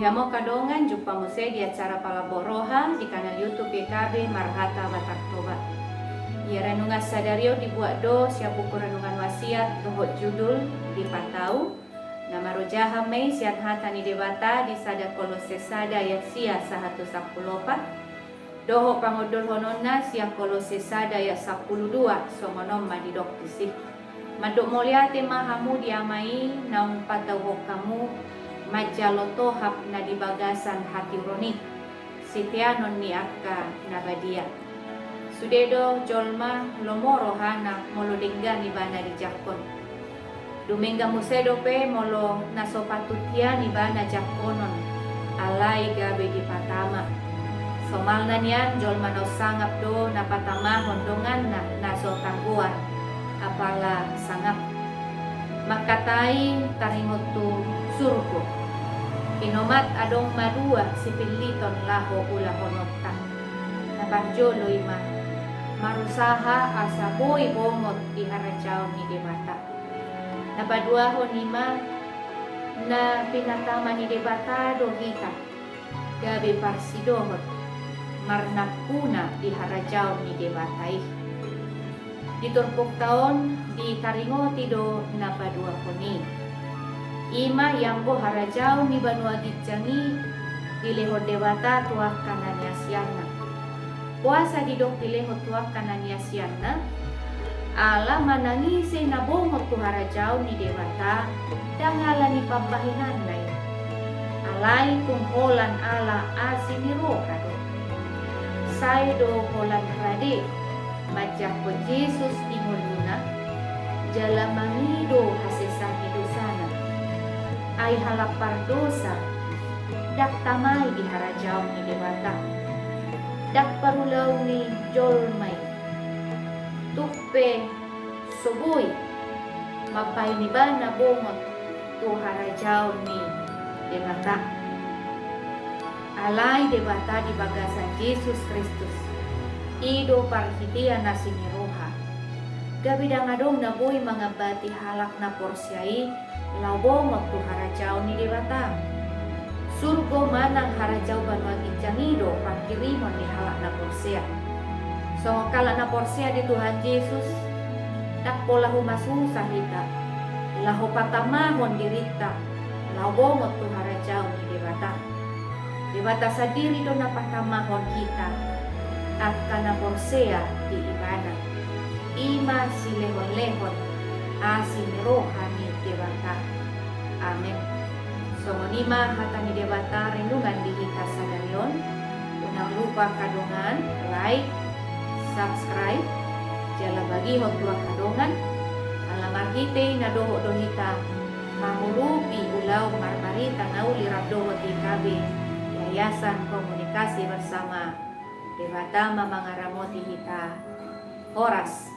Ihamo kadongan jumpa muse di acara Palaboroha di kanal YouTube YKB Marhata Batak Toba. Ia renungan sadario dibuat do siap buku renungan wasiat dohot judul di Patau. Nama rojaha mei sian hata ni debata di sada kolose sada ya sia sahatu sapulopat. Doho pangodol honona siang kolose sada ya 12 somonom madidok tisik. Madok moliate mahamu diamai naung patau kamu majaloto hap na di bagasan hati ronit sitianon ni akka nabadia sudedo jolma lomoro hana molo dingga ni bana di jakon dumengga musedo pe molo nasopatutia ni bana jakonon alai gabe di patama somalna nian jolma no sangap do na patama hondongan na naso tangguan apala sangap makatai taringotu surgo inomat adong madua sipiliton laho ula honota nabanjo loima marusaha asa boy bomot di harajao ni debata nabadua honima na pinatama ni debata do hita gabe parsidohot marnapuna di harajao ni debatai diturpok taon di taringo tido napadua honi ima yang bo harajau ni banua gitjangi dileho dewata tuah kanania siana puasa didok dileho tuah kanania siana ala manangise na bongot tu harajau ni dewata dangala ni pambahinan nai alai tungholan ala asini rohado saido holan rade majak ko Jesus di moluna jalamangido hasesah hidusana ay halapar dosa dak tamay di harajao ni debata dak parulaw ni jolmay tukpe subuy mapay ni ba na bungot tu harajao ni debata alay debata di bagasan Jesus Kristus ido parhitia na siniroha gabi dangadong na boy mga bati halak na porsyai labong waktu harajao ni debata surgo manang harajao banwagi jangido pakirimon ni halak na porsya so kala na porsya di Tuhan Yesus tak pola humasusah hita lahu patamahon dirita labong waktu harajao ni debata sadiri do na patamahon kita at kana porsya di ibana ima silehon-lehon asin rohani debata. Amen. Somonima hata ni debata renungan di hita sadarion. Unang lupa kadongan, like, subscribe, jala bagi hotua kadongan. Alamar hite na doho do hita mamurupi ulau marmarita nauli rabdoho tikabe Yayasan Komunikasi Bersama Debata Mamangaramoti hita Horas.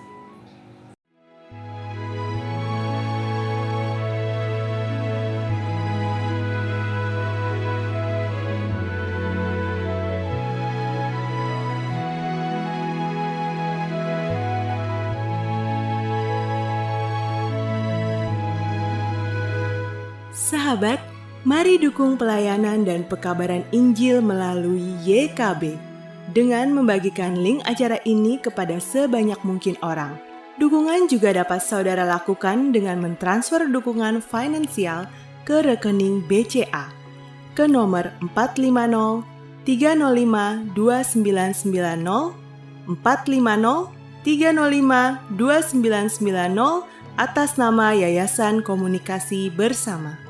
Sahabat, mari dukung pelayanan dan pekabaran Injil melalui YKB dengan membagikan link acara ini kepada sebanyak mungkin orang. Dukungan juga dapat saudara lakukan dengan mentransfer dukungan finansial ke rekening BCA ke nomor 450 305 2990 450 305 2990 atas nama Yayasan Komunikasi Bersama.